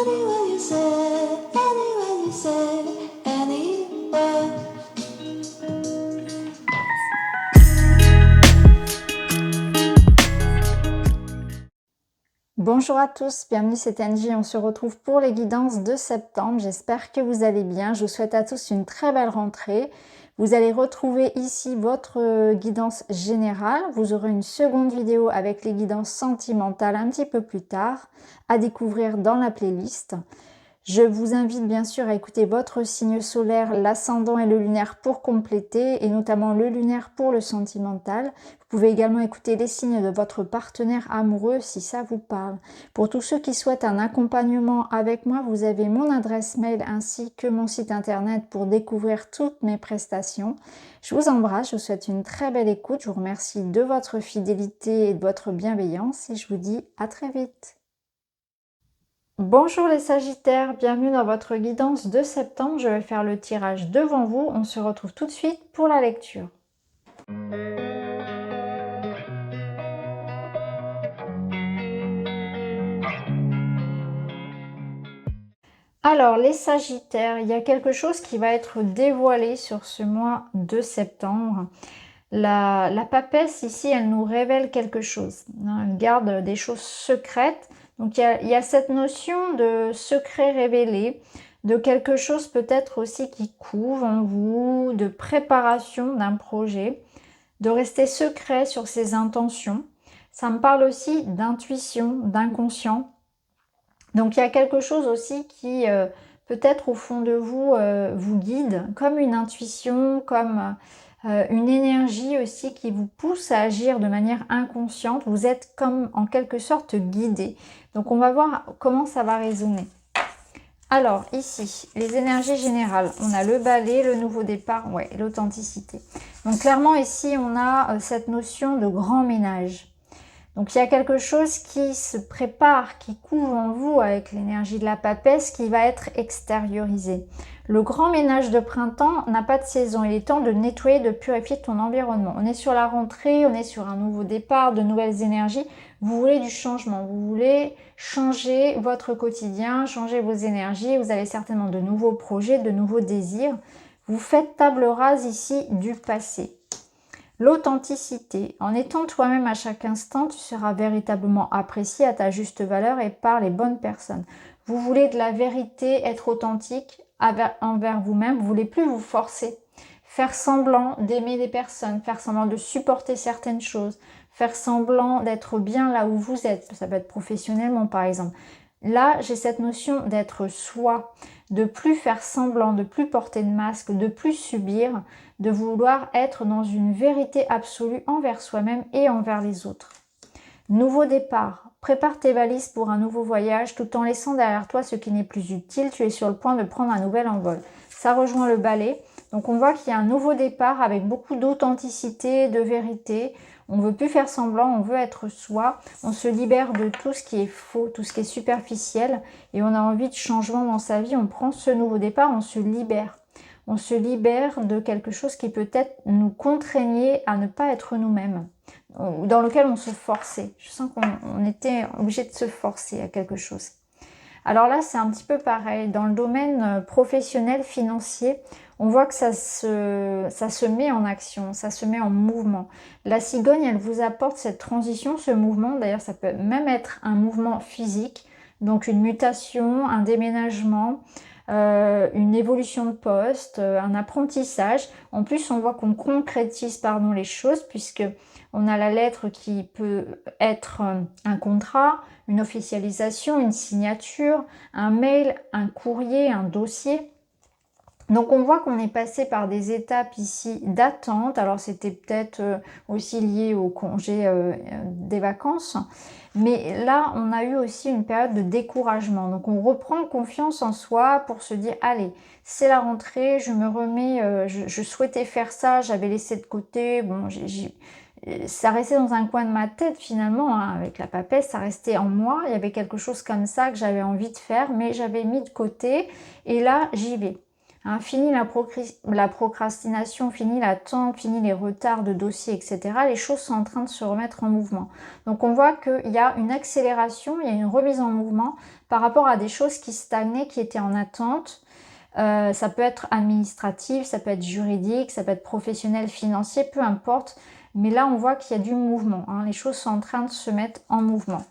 Anywhere you say, anywhere you say, anywhere. Bonjour à tous, bienvenue, c'est Angie, on se retrouve pour les guidances de septembre. J'espère que vous allez bien, je vous souhaite à tous une très belle rentrée. Vous allez retrouver ici votre guidance générale. Vous aurez une seconde vidéo avec les guidances sentimentales un petit peu plus tard à découvrir dans la playlist. Je vous invite bien sûr à écouter votre signe solaire, l'ascendant et le lunaire pour compléter, et notamment le lunaire pour le sentimental. Vous pouvez également écouter les signes de votre partenaire amoureux si ça vous parle. Pour tous ceux qui souhaitent un accompagnement avec moi, vous avez mon adresse mail ainsi que mon site internet pour découvrir toutes mes prestations. Je vous embrasse, je vous souhaite une très belle écoute, je vous remercie de votre fidélité et de votre bienveillance et je vous dis à très vite. Bonjour les Sagittaires, bienvenue dans votre guidance de septembre. Je vais faire le tirage devant vous. On se retrouve tout de suite pour la lecture. Alors les Sagittaires, il y a quelque chose qui va être dévoilé sur ce mois de septembre. La papesse ici, elle nous révèle quelque chose. Elle garde des choses secrètes. Donc il y a cette notion de secret révélé, de quelque chose peut-être aussi qui couve en vous, de préparation d'un projet, de rester secret sur ses intentions. Ça me parle aussi d'intuition, d'inconscient. Donc il y a quelque chose aussi qui peut-être au fond de vous vous guide, comme une intuition, comme une énergie aussi qui vous pousse à agir de manière inconsciente. Vous êtes comme en quelque sorte guidé. Donc on va voir comment ça va résonner. Alors ici, les énergies générales, on a le balai, le nouveau départ, ouais, l'authenticité. Donc clairement ici, on a cette notion de grand ménage. Donc il y a quelque chose qui se prépare, qui couvre en vous avec l'énergie de la papesse qui va être extériorisée. Le grand ménage de printemps n'a pas de saison. Il est temps de nettoyer, de purifier ton environnement. On est sur la rentrée, on est sur un nouveau départ, de nouvelles énergies. Vous voulez du changement, vous voulez changer votre quotidien, changer vos énergies. Vous avez certainement de nouveaux projets, de nouveaux désirs. Vous faites table rase ici du passé. L'authenticité. En étant toi-même à chaque instant, tu seras véritablement apprécié à ta juste valeur et par les bonnes personnes. Vous voulez de la vérité, être authentique envers vous-même. Vous ne voulez plus vous forcer. Faire semblant d'aimer des personnes, faire semblant de supporter certaines choses, faire semblant d'être bien là où vous êtes. Ça peut être professionnellement par exemple. Là, j'ai cette notion d'être soi, de plus faire semblant, de plus porter de masque, de plus subir, de vouloir être dans une vérité absolue envers soi-même et envers les autres. Nouveau départ. Prépare tes valises pour un nouveau voyage tout en laissant derrière toi ce qui n'est plus utile. Tu es sur le point de prendre un nouvel envol. Ça rejoint le balai. Donc on voit qu'il y a un nouveau départ avec beaucoup d'authenticité, de vérité. On ne veut plus faire semblant, on veut être soi. On se libère de tout ce qui est faux, tout ce qui est superficiel. Et on a envie de changement dans sa vie. On prend ce nouveau départ, on se libère. On se libère de quelque chose qui peut-être nous contraignait à ne pas être nous-mêmes, dans lequel on se forçait. Je sens qu'on était obligé de se forcer à quelque chose. Alors là, c'est un petit peu pareil. Dans le domaine professionnel, financier, on voit que ça se met en action, ça se met en mouvement. La cigogne, elle vous apporte cette transition, ce mouvement. D'ailleurs, ça peut même être un mouvement physique, donc une mutation, un déménagement, une évolution de poste, un apprentissage. En plus, on voit qu'on concrétise les choses puisque on a la lettre qui peut être un contrat, une officialisation, une signature, un mail, un courrier, un dossier. Donc on voit qu'on est passé par des étapes ici d'attente. Alors c'était peut-être aussi lié au congé des vacances. Mais là, on a eu aussi une période de découragement. Donc on reprend confiance en soi pour se dire, allez, c'est la rentrée, je me remets, je souhaitais faire ça, j'avais laissé de côté. Bon, ça restait dans un coin de ma tête finalement, hein, avec la papesse, ça restait en moi. Il y avait quelque chose comme ça que j'avais envie de faire, mais j'avais mis de côté. Et là, j'y vais. Hein. Fini la procrastination, fini l'attente, fini les retards de dossiers, etc. Les choses sont en train de se remettre en mouvement. Donc on voit qu'il y a une accélération, il y a une remise en mouvement par rapport à des choses qui stagnaient, qui étaient en attente. Ça peut être administratif, ça peut être juridique, ça peut être professionnel, financier, peu importe. Mais là, on voit qu'il y a du mouvement. Hein. Les choses sont en train de se mettre en mouvement.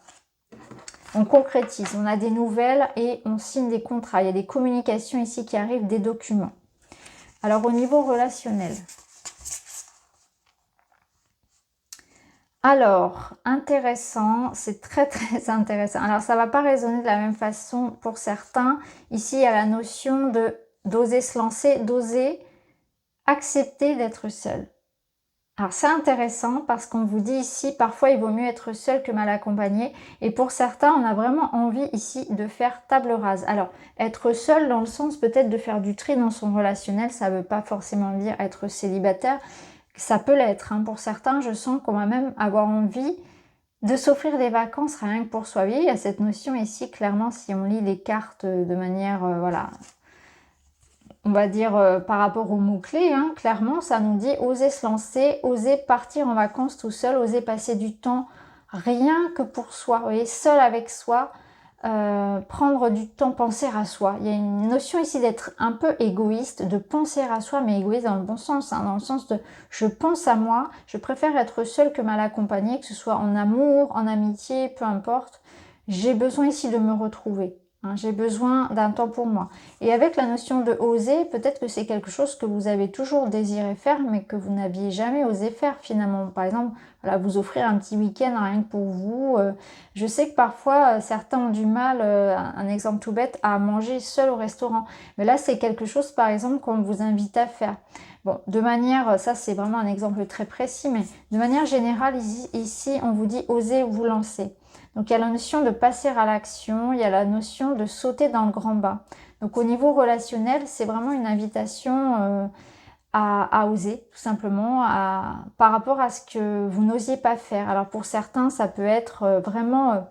On concrétise, on a des nouvelles et on signe des contrats. Il y a des communications ici qui arrivent, des documents. Alors au niveau relationnel. Alors, intéressant, c'est très très intéressant. Alors ça ne va pas résonner de la même façon pour certains. Ici, il y a la notion d'oser se lancer, d'oser accepter d'être seul. Alors c'est intéressant parce qu'on vous dit ici, parfois il vaut mieux être seul que mal accompagné. Et pour certains, on a vraiment envie ici de faire table rase. Alors, être seul dans le sens peut-être de faire du tri dans son relationnel, ça ne veut pas forcément dire être célibataire. Ça peut l'être. Hein. Pour certains, je sens qu'on va même avoir envie de s'offrir des vacances rien que pour soi. Oui, il y a cette notion ici, clairement, si on lit les cartes de manière, voilà, on va dire par rapport aux mots-clés, hein, clairement, ça nous dit oser se lancer, oser partir en vacances tout seul, oser passer du temps rien que pour soi, vous voyez, seul avec soi, prendre du temps, penser à soi. Il y a une notion ici d'être un peu égoïste, de penser à soi, mais égoïste dans le bon sens, hein, dans le sens de je pense à moi, je préfère être seule que mal accompagnée, que ce soit en amour, en amitié, peu importe. J'ai besoin ici de me retrouver. Hein, j'ai besoin d'un temps pour moi. Et avec la notion de oser, peut-être que c'est quelque chose que vous avez toujours désiré faire, mais que vous n'aviez jamais osé faire finalement. Par exemple, voilà, vous offrir un petit week-end rien que pour vous. Je sais que parfois, certains ont du mal, un exemple tout bête, à manger seul au restaurant. Mais là, c'est quelque chose, par exemple, qu'on vous invite à faire. Bon, de manière, ça c'est vraiment un exemple très précis, mais de manière générale, ici on vous dit oser vous lancer. Donc il y a la notion de passer à l'action, il y a la notion de sauter dans le grand bain. Donc au niveau relationnel, c'est vraiment une invitation à oser, tout simplement, par rapport à ce que vous n'osiez pas faire. Alors pour certains, ça peut être vraiment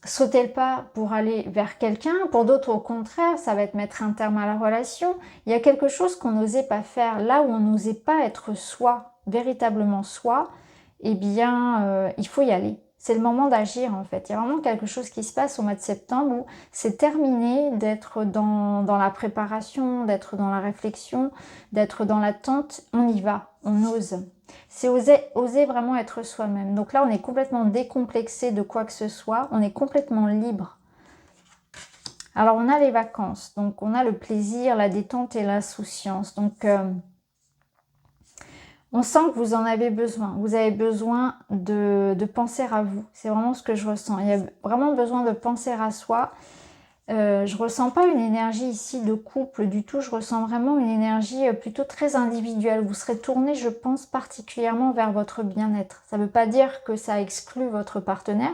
sauter le pas pour aller vers quelqu'un. Pour d'autres, au contraire, ça va être mettre un terme à la relation. Il y a quelque chose qu'on n'osait pas faire, là où on n'osait pas être soi, véritablement soi, eh bien, il faut y aller. C'est le moment d'agir en fait. Il y a vraiment quelque chose qui se passe au mois de septembre où c'est terminé d'être dans la préparation, d'être dans la réflexion, d'être dans l'attente. On y va, on ose. C'est oser vraiment être soi-même. Donc là, on est complètement décomplexé de quoi que ce soit. On est complètement libre. Alors, on a les vacances. Donc, on a le plaisir, la détente et l'insouciance. Donc, on sent que vous en avez besoin. Vous avez besoin de penser à vous. C'est vraiment ce que je ressens. Il y a vraiment besoin de penser à soi. Je ressens pas une énergie ici de couple du tout. Je ressens vraiment une énergie plutôt très individuelle. Vous serez tourné, je pense, particulièrement vers votre bien-être. Ça ne veut pas dire que ça exclut votre partenaire,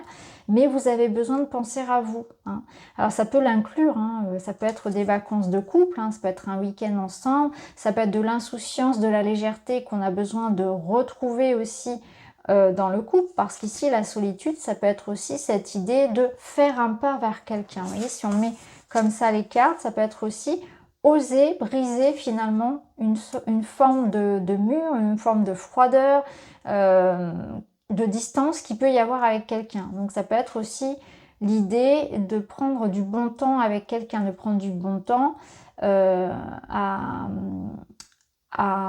mais vous avez besoin de penser à vous. Hein. Alors ça peut l'inclure, hein. Ça peut être des vacances de couple, hein. Ça peut être un week-end ensemble, ça peut être de l'insouciance, de la légèreté qu'on a besoin de retrouver aussi dans le couple, parce qu'ici la solitude, ça peut être aussi cette idée de faire un pas vers quelqu'un. Vous voyez, si on met comme ça les cartes, ça peut être aussi oser briser finalement une forme de mur, une forme de froideur, de distance qu'il peut y avoir avec quelqu'un. Donc ça peut être aussi l'idée de prendre du bon temps avec quelqu'un, de prendre du bon temps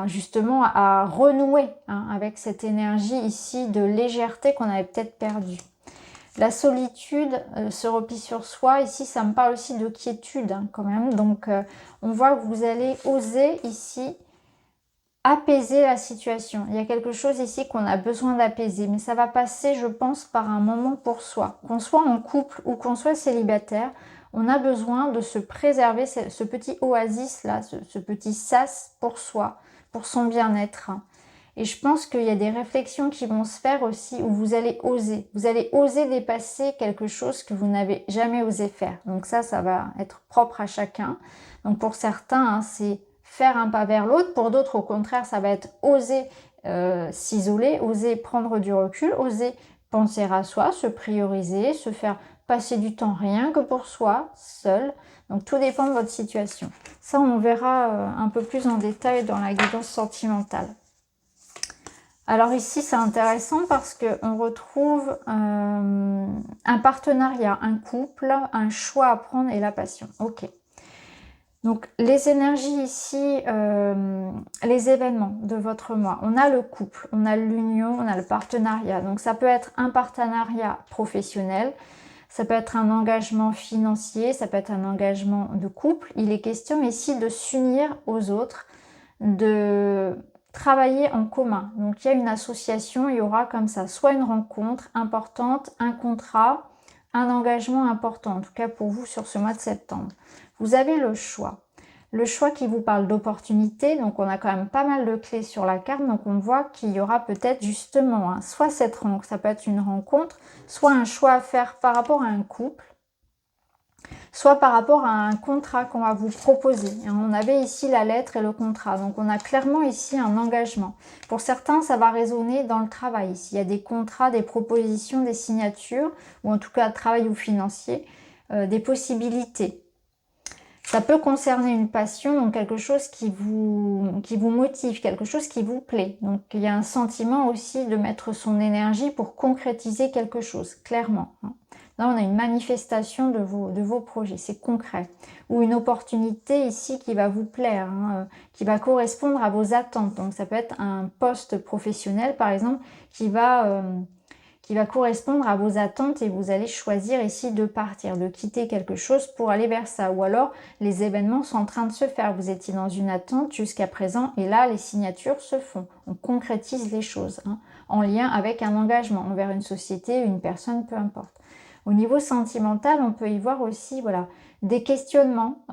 justement à renouer hein, avec cette énergie ici de légèreté qu'on avait peut-être perdue. La solitude, se replie sur soi, ici ça me parle aussi de quiétude hein, quand même. Donc on voit que vous allez oser ici apaiser la situation. Il y a quelque chose ici qu'on a besoin d'apaiser, mais ça va passer, je pense, par un moment pour soi. Qu'on soit en couple ou qu'on soit célibataire, on a besoin de se préserver ce petit oasis là, ce petit sas pour soi, pour son bien-être. Et je pense qu'il y a des réflexions qui vont se faire aussi où vous allez oser. Vous allez oser dépasser quelque chose que vous n'avez jamais osé faire. Donc ça va être propre à chacun. Donc pour certains, hein, c'est faire un pas vers l'autre. Pour d'autres, au contraire, ça va être oser s'isoler, oser prendre du recul, oser penser à soi, se prioriser, se faire passer du temps rien que pour soi, seul. Donc tout dépend de votre situation. Ça, on verra un peu plus en détail dans la guidance sentimentale. Alors ici, c'est intéressant parce qu'on retrouve un partenariat, un couple, un choix à prendre et la passion. Ok. Donc les énergies ici, les événements de votre mois. On a le couple, on a l'union, on a le partenariat. Donc ça peut être un partenariat professionnel, ça peut être un engagement financier, ça peut être un engagement de couple. Il est question ici de s'unir aux autres, de travailler en commun. Donc il y a une association, il y aura comme ça, soit une rencontre importante, un contrat, un engagement important, en tout cas pour vous sur ce mois de septembre. Vous avez le choix. Le choix qui vous parle d'opportunité, donc on a quand même pas mal de clés sur la carte, donc on voit qu'il y aura peut-être justement, soit cette rencontre, ça peut être une rencontre, soit un choix à faire par rapport à un couple, soit par rapport à un contrat qu'on va vous proposer. On avait ici la lettre et le contrat, donc on a clairement ici un engagement. Pour certains, ça va résonner dans le travail. Ici, il y a des contrats, des propositions, des signatures, ou en tout cas travail ou financier, des possibilités. Ça peut concerner une passion, donc quelque chose qui vous motive, quelque chose qui vous plaît. Donc il y a un sentiment aussi de mettre son énergie pour concrétiser quelque chose, clairement. Là, on a une manifestation de vos projets, c'est concret. Ou une opportunité ici qui va vous plaire, qui va correspondre à vos attentes. Donc ça peut être un poste professionnel, par exemple, qui va correspondre à vos attentes et vous allez choisir ici de partir, de quitter quelque chose pour aller vers ça. Ou alors, les événements sont en train de se faire. Vous étiez dans une attente jusqu'à présent et là, les signatures se font. On concrétise les choses en lien avec un engagement envers une société, une personne, peu importe. Au niveau sentimental, on peut y voir aussi voilà, des questionnements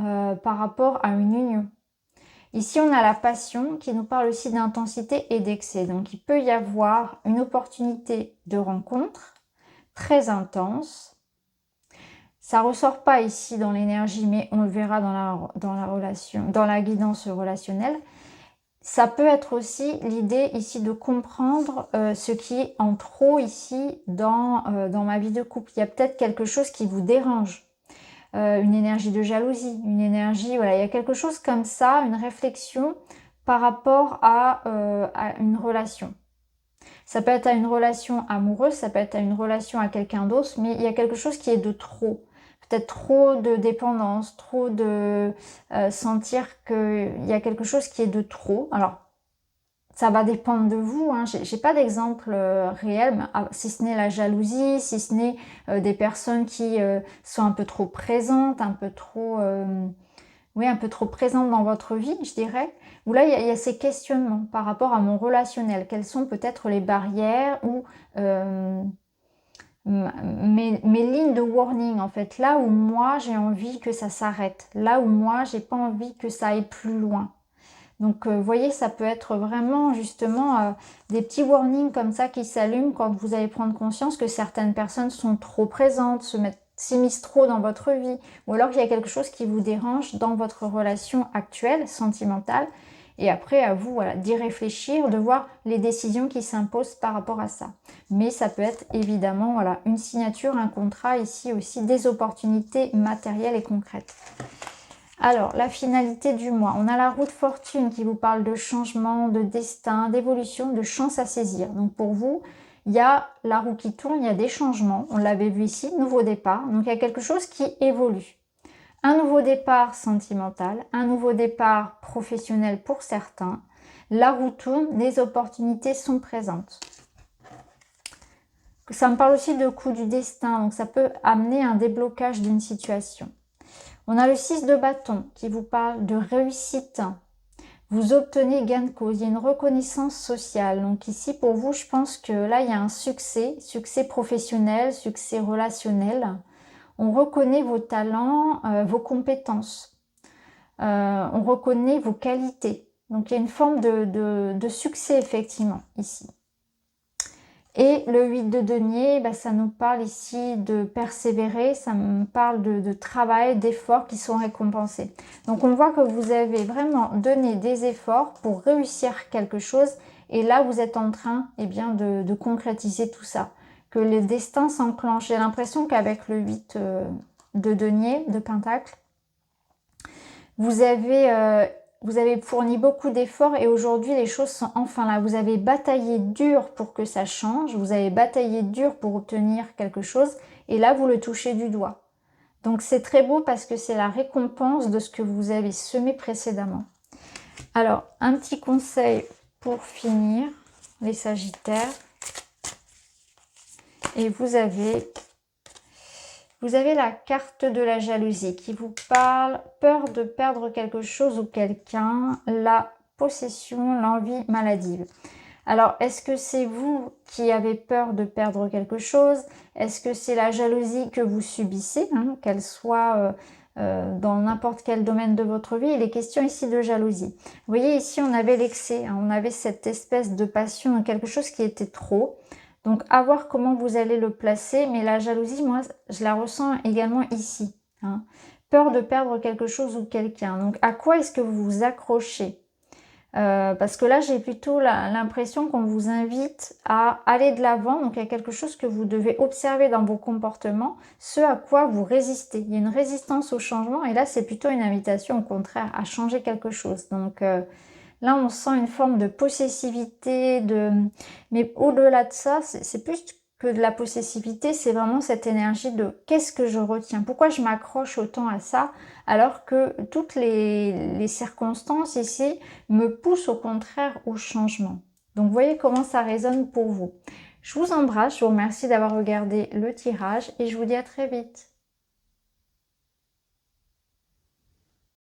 par rapport à une union. Ici, on a la passion qui nous parle aussi d'intensité et d'excès. Donc, il peut y avoir une opportunité de rencontre très intense. Ça ne ressort pas ici dans l'énergie, mais on le verra dans la relation, dans la guidance relationnelle. Ça peut être aussi l'idée ici de comprendre ce qui est en trop ici dans ma vie de couple. Il y a peut-être quelque chose qui vous dérange. Une énergie de jalousie, une énergie, voilà, il y a quelque chose comme ça, une réflexion par rapport à une relation. Ça peut être à une relation amoureuse, ça peut être à une relation à quelqu'un d'autre, mais il y a quelque chose qui est de trop. Peut-être trop de dépendance, trop de sentir qu'il y a quelque chose qui est de trop. Alors, ça va dépendre de vous, j'ai pas d'exemple réel, si ce n'est la jalousie, si ce n'est des personnes qui sont un peu trop présentes, un peu trop présentes dans votre vie, je dirais. Où là, il y a ces questionnements par rapport à mon relationnel. Quelles sont peut-être les barrières ou mes lignes de warning, en fait. Là où moi, j'ai envie que ça s'arrête. Là où moi, j'ai pas envie que ça aille plus loin. Donc, vous voyez, ça peut être vraiment justement des petits warnings comme ça qui s'allument quand vous allez prendre conscience que certaines personnes sont trop présentes, s'immiscent trop dans votre vie, ou alors qu'il y a quelque chose qui vous dérange dans votre relation actuelle, sentimentale. Et après, à vous d'y réfléchir, de voir les décisions qui s'imposent par rapport à ça. Mais ça peut être évidemment une signature, un contrat, ici aussi des opportunités matérielles et concrètes. Alors, la finalité du mois. On a la roue de fortune qui vous parle de changement, de destin, d'évolution, de chance à saisir. Donc pour vous, il y a la roue qui tourne, il y a des changements. On l'avait vu ici, nouveau départ. Donc il y a quelque chose qui évolue. Un nouveau départ sentimental, un nouveau départ professionnel pour certains. La roue tourne, les opportunités sont présentes. Ça me parle aussi de coup du destin, donc ça peut amener un déblocage d'une situation. On a le 6 de bâton qui vous parle de réussite. Vous obtenez gain de cause, il y a une reconnaissance sociale. Donc ici, pour vous, je pense que là, il y a un succès professionnel, succès relationnel. On reconnaît vos talents, vos compétences. On reconnaît vos qualités. Donc il y a une forme de succès, effectivement, ici. Et le 8 de denier, ça nous parle ici de persévérer, ça me parle de travail, d'efforts qui sont récompensés. Donc on voit que vous avez vraiment donné des efforts pour réussir quelque chose et là vous êtes en train de concrétiser tout ça. que le destin s'enclenche. J'ai l'impression qu'avec le 8 de denier, de pentacle, vous avez fourni beaucoup d'efforts et aujourd'hui les choses sont enfin là. Vous avez bataillé dur pour que ça change, vous avez bataillé dur pour obtenir quelque chose et là vous le touchez du doigt. Donc c'est très beau parce que c'est la récompense de ce que vous avez semé précédemment. Alors un petit conseil pour finir, les Sagittaires. Et vous avez la carte de la jalousie qui vous parle, peur de perdre quelque chose ou quelqu'un, la possession, l'envie maladive. Alors, est-ce que c'est vous qui avez peur de perdre quelque chose? Est-ce que c'est la jalousie que vous subissez, hein, qu'elle soit dans n'importe quel domaine de votre vie? Il est question ici de jalousie. Vous voyez, ici, on avait l'excès, hein, on avait cette espèce de passion, quelque chose qui était trop. Donc, à voir comment vous allez le placer. Mais la jalousie, moi, je la ressens également ici. Hein. Peur de perdre quelque chose ou quelqu'un. Donc, à quoi est-ce que vous vous accrochez? Parce que là, j'ai plutôt l'impression qu'on vous invite à aller de l'avant. Donc, il y a quelque chose que vous devez observer dans vos comportements, ce à quoi vous résistez. Il y a une résistance au changement. Et là, c'est plutôt une invitation, au contraire, à changer quelque chose. Donc, là, on sent une forme de possessivité, mais au-delà de ça, c'est plus que de la possessivité, c'est vraiment cette énergie de qu'est-ce que je retiens? Pourquoi je m'accroche autant à ça alors que toutes les circonstances ici me poussent au contraire au changement? Donc, vous voyez comment ça résonne pour vous. Je vous embrasse, je vous remercie d'avoir regardé le tirage et je vous dis à très vite.